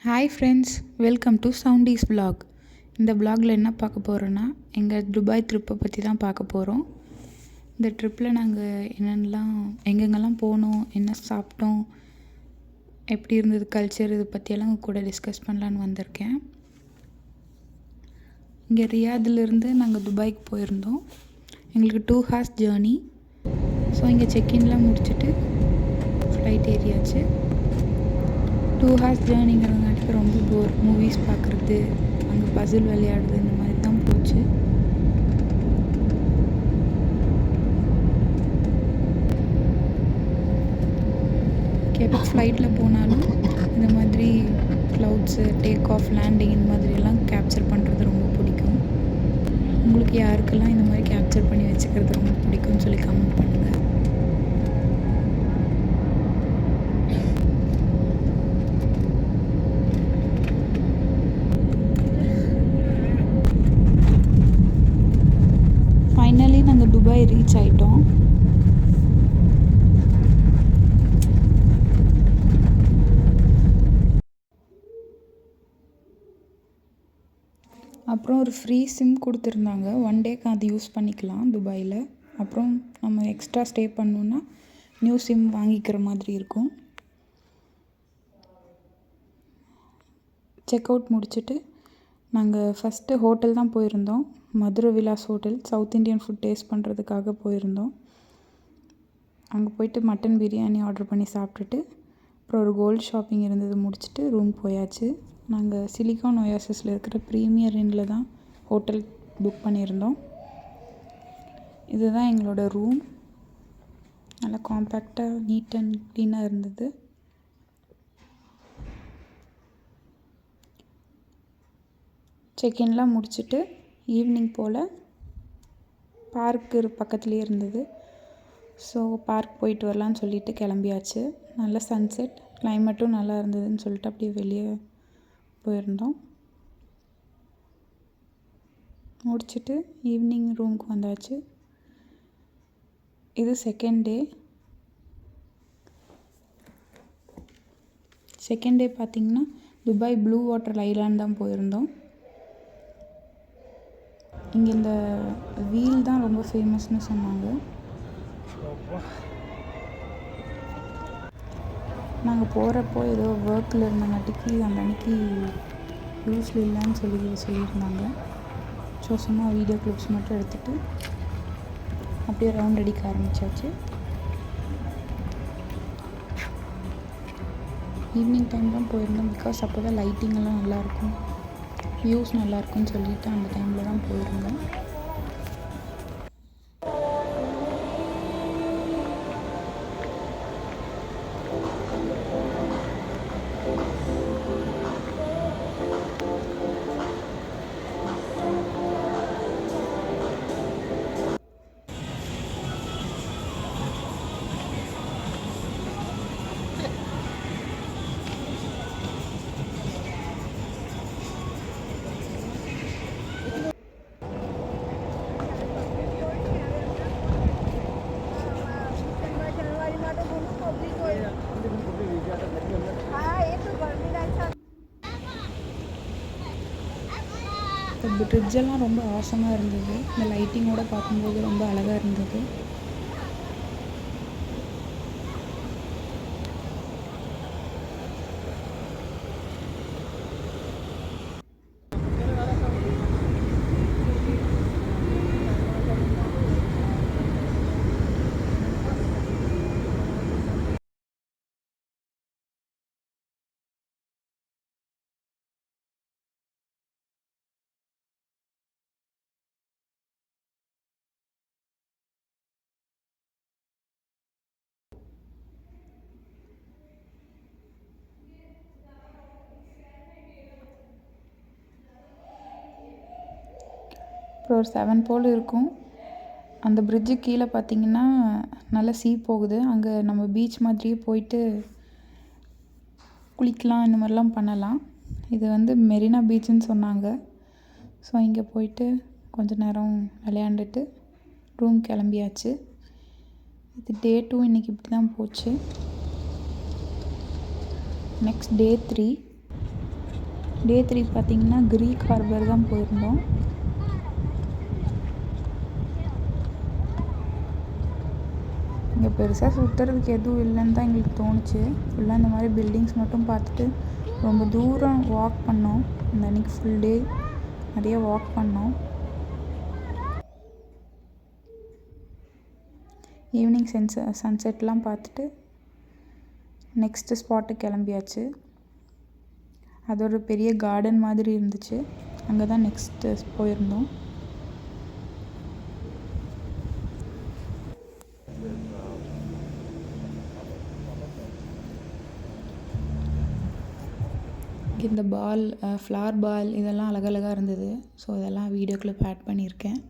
Hi friends, welcome to Soundies vlog. இந்த vlogல என்ன பார்க்க போகிறோன்னா, எங்கள் துபாய் ட்ரிப்பை பற்றி தான் பார்க்க போகிறோம். இந்த ட்ரிப்பில் நாங்கள் எங்கெங்கெல்லாம் போனோம், என்ன சாப்பிட்டோம், எப்படி இருந்தது கல்ச்சர், இது பற்றியெல்லாம் உங்கள் கூட டிஸ்கஸ் பண்ணலான்னு வந்திருக்கேன். இங்கே ரியாதிலிருந்து நாங்கள் துபாய்க்கு போயிருந்தோம். எங்களுக்கு 2 hours ஜேர்னி. ஸோ இங்கே செக்இன்லாம் முடிச்சுட்டு ஃப்ளைட் ஏறியாச்சு. 2 hours ஜேர்னிங்கிறதுங்காட்டிக்கு ரொம்ப போர். மூவிஸ் பார்க்குறது, அங்கே பசில் விளையாடுறது, இந்த மாதிரி தான் போச்சு. எப்போ ஃப்ளைட்டில் போனாலும் இந்த மாதிரி க்ளவுட்ஸு, டேக் ஆஃப், லேண்டிங் இந்த மாதிரியெல்லாம் கேப்சர் பண்ணுறது ரொம்ப பிடிக்கும். உங்களுக்கு யாருக்கெல்லாம் இந்த மாதிரி கேப்சர் பண்ணி வச்சுக்கிறது ரொம்ப பிடிக்கும்னு சொல்லி கமெண்ட் பண்ணுங்கள். ஃபைனலி நாங்கள் துபாய் ரீச் ஆகிட்டோம். அப்புறம் ஒரு ஃப்ரீ சிம் கொடுத்துருந்தாங்க. 1 டேக்கு அது யூஸ் பண்ணிக்கலாம் துபாயில். அப்புறம் நம்ம எக்ஸ்ட்ரா ஸ்டே பண்ணோன்னா நியூ சிம் வாங்கிக்கிற மாதிரி இருக்கும். செக் அவுட் முடிச்சுட்டு நாங்கள் ஃபஸ்ட்டு ஹோட்டல் தான் போயிருந்தோம். Madurai Vilas hotel. South Indian food taste பண்ணுறதுக்காக போயிருந்தோம். அங்கே போயிட்டு மட்டன் பிரியாணி ஆர்டர் பண்ணி சாப்பிட்டுட்டு அப்புறம் ஒரு கோல்டு ஷாப்பிங் இருந்தது முடிச்சுட்டு ரூம் போயாச்சு. நாங்கள் சிலிகான் ஒயாசிஸில் இருக்கிற ப்ரீமியர் இன்னில் தான் ஹோட்டல் புக் பண்ணியிருந்தோம். இதுதான் எங்களோட ரூம். நல்லா காம்பேக்டாக, நீட் அண்ட் க்ளீனாக இருந்தது. செக்இன்லாம் முடிச்சுட்டு ஈவினிங் போல் பார்க்கு பக்கத்துலேயே இருந்தது. ஸோ பார்க் போயிட்டு வரலான்னு சொல்லிட்டு கிளம்பியாச்சு. நல்ல சன்செட், கிளைமேட்டும் நல்லா இருந்ததுன்னு சொல்லிட்டு அப்படியே வெளியே போயிருந்தோம். முடிச்சுட்டு ஈவினிங் ரூமுக்கு வந்தாச்சு. இது செகண்ட் டே பார்த்திங்கன்னா துபாய் ப்ளூ வாட்டர் ஐலாண்ட் தான் போயிருந்தோம். இங்கே இந்த வீல் தான் ரொம்ப ஃபேமஸ்னு சொன்னாங்க. நாங்கள் போகிறப்போ ஏதோ ஒர்க்கில் இருந்தங்காட்டிக்கு அந்த அன்றைக்கி யூஸில் இல்லைன்னு சொல்லியிருந்தாங்க. ஸோ சும்மா வீடியோ கிளிப்ஸ் மட்டும் எடுத்துகிட்டு அப்படியே ரவுண்ட் அடிக்க ஆரம்பித்தாச்சு. ஈவினிங் டைம் தான் போயிருந்தோம். பிகாஸ் அப்போ தான் லைட்டிங்கெல்லாம் நல்லாயிருக்கும், வியூஸ் நல்லாயிருக்குன்னு சொல்லிவிட்டு அந்த டைமில் தான் போயிருந்தோம். இந்த பிரிட்ஜெல்லாம் ரொம்ப ஆசமாக இருந்தது. இந்த லைட்டிங்கோடு பார்க்கும்போது ரொம்ப அழகாக இருந்தது. அப்புறம் ஒரு 7 போல் இருக்கும். அந்த பிரிட்ஜு கீழே பார்த்திங்கன்னா நல்ல சீ போகுது. அங்கே நம்ம பீச் மாதிரியே போயிட்டு குளிக்கலாம், இந்த மாதிரிலாம் பண்ணலாம். இது வந்து மெரினா பீச்சுன்னு சொன்னாங்க. ஸோ இங்கே போயிட்டு கொஞ்சம் நேரம் விளையாண்டுட்டு ரூம் கிளம்பியாச்சு. இது டே 2 இன்றைக்கி இப்படி தான் போச்சு. நெக்ஸ்ட் டே 3 டே 3 பார்த்திங்கன்னா க்ரீக் ஹார்பர் தான் போயிருந்தோம். இங்கே பெருசாக சுற்றுறதுக்கு எதுவும் இல்லைன்னு தான் எங்களுக்கு தோணுச்சு. ஃபுல்லாக இந்த மாதிரி பில்டிங்ஸ் மட்டும் பார்த்துட்டு ரொம்ப தூரம் வாக் பண்ணோம். இந்த அன்றைக்கி ஃபுல் டே நிறைய வாக் பண்ணோம். ஈவினிங் சன்செட்லாம் பார்த்துட்டு நெக்ஸ்ட்டு ஸ்பாட்டுக்கு கிளம்பியாச்சு. அது ஒரு பெரிய கார்டன் மாதிரி இருந்துச்சு. அங்கே தான் நெக்ஸ்ட்டு போயிருந்தோம். இந்த பால், ஃப்ளவர் பால் இதெல்லாம் அழகழகாக இருந்தது. ஸோ இதெல்லாம் வீடியோ கிளிப் ஆட் பண்ணியிருக்கேன்.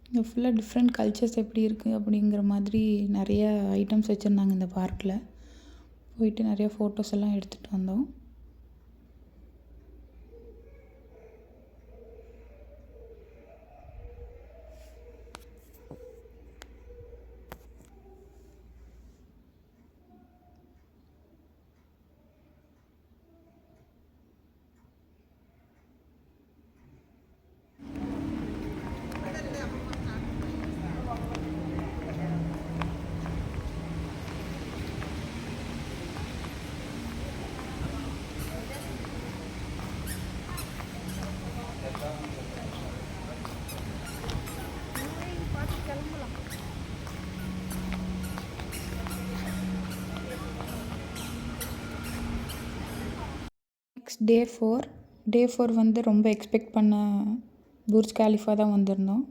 இங்கே ஃபுல்லாக டிஃப்ரெண்ட் கல்ச்சர்ஸ் எப்படி இருக்குது அப்படிங்கிற மாதிரி நிறைய ஐட்டம்ஸ் வச்சுருந்தாங்க இந்த பார்க்கில். போயிட்டு நிறைய ஃபோட்டோஸ் எல்லாம் எடுத்துகிட்டு வந்தோம். நெக்ஸ்ட் டே ஃபோர் வந்து ரொம்ப எக்ஸ்பெக்ட் பண்ண புர்ஜ் கலிஃபா தான் வந்திருந்தோம்.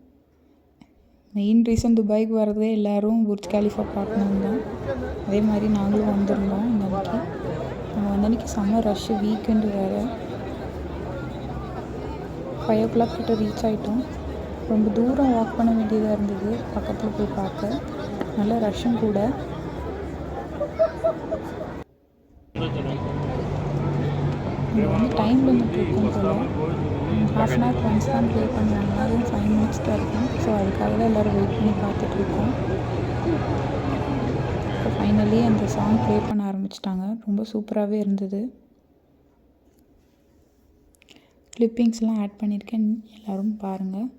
மெயின் ரீசன் துபாய்க்கு வர்றதே எல்லோரும் புர்ஜ் கலிஃபா பார்க்கணும் தான். அதே மாதிரி நாங்களும் வந்திருந்தோம். இந்த அன்றைக்கி நாங்கள் வந்த அன்றைக்கி செம்ம ரஷ்ஷு, வீக்கெண்டு வேறு. 5 o'clock கிட்ட ரீச் ஆகிட்டோம். ரொம்ப தூரம் வாக் பண்ண வேண்டியதாக இருந்தது பக்கத்தில் போய் பார்க்க. நல்ல ரஷ்ஷும் கூட. இங்கே வந்து டைம் லிமிட் இருக்கும் போல். 1/2 hour ஒன்ஸ் தான் ப்ளே பண்ணுவாங்க. அதுவும் 5 minutes தான் இருக்கும். ஸோ அதுக்காக தான் எல்லோரும் வெயிட் பண்ணி பார்த்துட்ருக்கோம். இப்போ ஃபைனலி அந்த சாங் ப்ளே பண்ண ஆரம்பிச்சிட்டாங்க. ரொம்ப சூப்பராகவே இருந்தது. கிளிப்பிங்ஸ்லாம் ஆட் பண்ணியிருக்கேன், எல்லோரும் பாருங்கள்.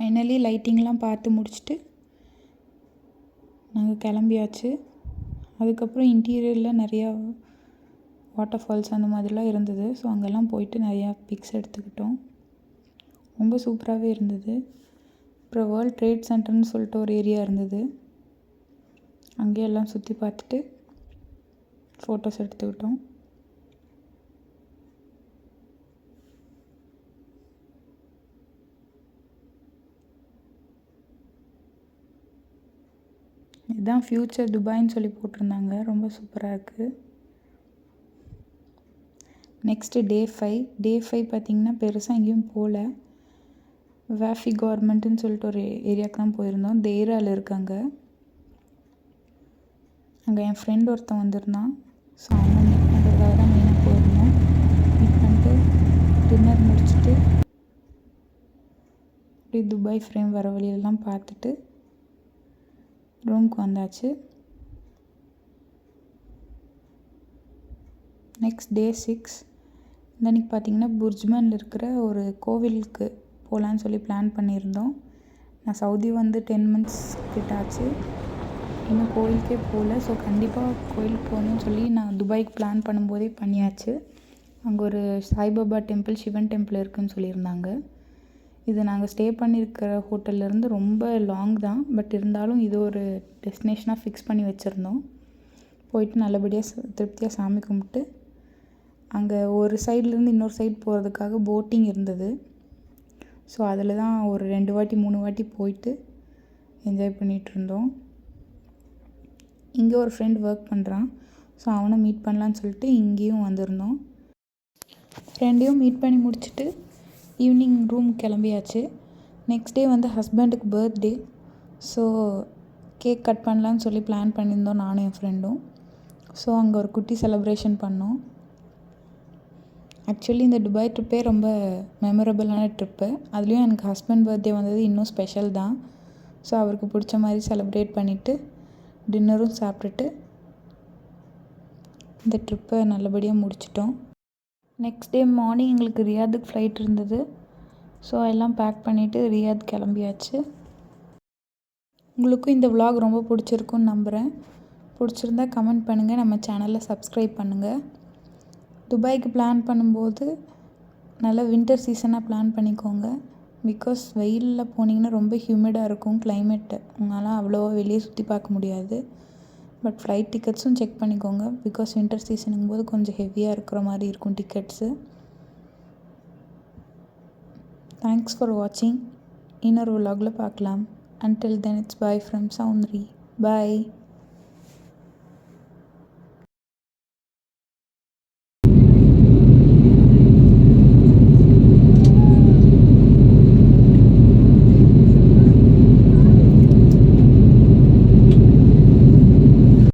ஃபைனலி லைட்டிங்லாம் பார்த்து முடிச்சுட்டு நாங்கள் கிளம்பியாச்சு. அதுக்கப்புறம் இன்டீரியரில் நிறையா வாட்டர் ஃபால்ஸ் அந்த மாதிரிலாம் இருந்தது. ஸோ அங்கெல்லாம் போயிட்டு நிறையா பிக்ஸ் எடுத்துக்கிட்டோம். ரொம்ப சூப்பராகவே இருந்தது. அப்புறம் வேர்ல்ட் ட்ரேட் சென்டர்னு சொல்லிட்டு ஒரு ஏரியா இருந்தது. அங்கேயே எல்லாம் சுற்றி பார்த்துட்டு ஃபோட்டோஸ் எடுத்துக்கிட்டோம். இதுதான் ஃப்யூச்சர் துபாய்ன்னு சொல்லி போட்டிருந்தாங்க. ரொம்ப சூப்பராக இருக்குது. நெக்ஸ்ட்டு டே 5 பார்த்திங்கன்னா பெருசாக எங்கேயும் போகல. வேஃபி கவர்மெண்ட்டுன்னு சொல்லிட்டு ஒரு ஏரியாவுக்கு தான் போயிருந்தோம். தேராவில் இருக்காங்க. அங்கே என் ஃப்ரெண்ட் ஒருத்தன் வந்திருந்தான். ஸோ அவனை மீட் பண்ணுறதுக்காக தான் மெயினாக போயிருந்தோம். மீட் பண்ணிட்டு டின்னர் முடிச்சுட்டு அப்படியே துபாய் ஃப்ரேம் வர வழியெல்லாம் பார்த்துட்டு ரூமுக்கு வந்தாச்சு. நெக்ஸ்ட் டே 6 இன்றைக்கி பார்த்திங்கன்னா புர்ஜ்மனில் இருக்கிற ஒரு கோவிலுக்கு போகலான்னு சொல்லி பிளான் பண்ணியிருந்தோம். நான் சவுதி வந்து 10 months கிட்ட ஆச்சு. இன்னும் கோயிலுக்கே போகல. ஸோ கண்டிப்பாக கோயிலுக்கு போகணுன்னு சொல்லி நான் துபாய்க்கு பிளான் பண்ணும்போதே பண்ணியாச்சு. அங்கே ஒரு சாய்பாபா டெம்பிள், சிவன் டெம்பிள் இருக்குதுன்னு சொல்லியிருந்தாங்க. இது நாங்கள் ஸ்டே பண்ணியிருக்கிற ஹோட்டல்லேருந்து ரொம்ப லாங் தான். பட் இருந்தாலும் இது ஒரு டெஸ்டினேஷனாக ஃபிக்ஸ் பண்ணி வச்சுருந்தோம். போயிட்டு நல்லபடியாக திருப்தியாக சாமி கும்பிட்டு அங்கே ஒரு சைட்லேருந்து இன்னொரு சைடு போகிறதுக்காக போட்டிங் இருந்தது. ஸோ அதில் தான் ஒரு 2 வாட்டி 3 வாட்டி போயிட்டு என்ஜாய் பண்ணிகிட்ருந்தோம். இங்கே ஒரு ஃப்ரெண்ட் ஒர்க் பண்ணுறான். ஸோ அவனை மீட் பண்ணலான்னு சொல்லிட்டு இங்கேயும் வந்திருந்தோம். ஃப்ரெண்டையும் மீட் பண்ணி முடிச்சுட்டு ஈவினிங் ரூம் கிளம்பியாச்சு. நெக்ஸ்ட் டே வந்து ஹஸ்பண்டுக்கு பர்த்டே. ஸோ கேக் கட் பண்ணலான்னு சொல்லி பிளான் பண்ணியிருந்தோம் நானும் என் ஃப்ரெண்டும். ஸோ அங்கே ஒரு குட்டி செலிப்ரேஷன் பண்ணோம். ஆக்சுவலி இந்த துபாய் ட்ரிப்பே ரொம்ப மெமரபிளான ட்ரிப்பு. அதுலேயும் எனக்கு ஹஸ்பண்ட் பர்த்டே வந்தது இன்னும் ஸ்பெஷல் தான். ஸோ அவருக்கு பிடிச்ச மாதிரி செலிப்ரேட் பண்ணிவிட்டு டின்னரும் சாப்பிட்டுட்டு இந்த ட்ரிப்பை நல்லபடியாக முடிச்சிட்டோம். நெக்ஸ்ட் டே மார்னிங் எங்களுக்கு ரியாதுக்கு ஃப்ளைட் இருந்தது. ஸோ எல்லாம் பேக் பண்ணிவிட்டு ரியாத் கிளம்பியாச்சு. உங்களுக்கும் இந்த விலாக் ரொம்ப பிடிச்சிருக்குன்னு நம்புகிறேன். பிடிச்சிருந்தா கமெண்ட் பண்ணுங்கள், நம்ம சேனலை சப்ஸ்கிரைப் பண்ணுங்கள். துபாய்க்கு பிளான் பண்ணும்போது நல்லா வின்டர் சீசனாக பிளான் பண்ணிக்கோங்க. பிகாஸ் வெயிலில் போனீங்கன்னா ரொம்ப ஹியூமிடாக இருக்கும் கிளைமேட்டு. உங்களால் அவ்வளோவா வெளியே சுற்றி பார்க்க முடியாது. பட் ஃப்ளைட் டிக்கெட்ஸும் செக் பண்ணிக்கோங்க. பிகாஸ் வின்டர் சீசனுங்கும் போது கொஞ்சம் ஹெவியாக இருக்கிற மாதிரி இருக்கும் டிக்கெட்ஸு. தேங்க்ஸ் ஃபார் வாட்சிங். இன்னொரு விலாகில் பார்க்கலாம். Until then, it's bye from Soundri. Bye.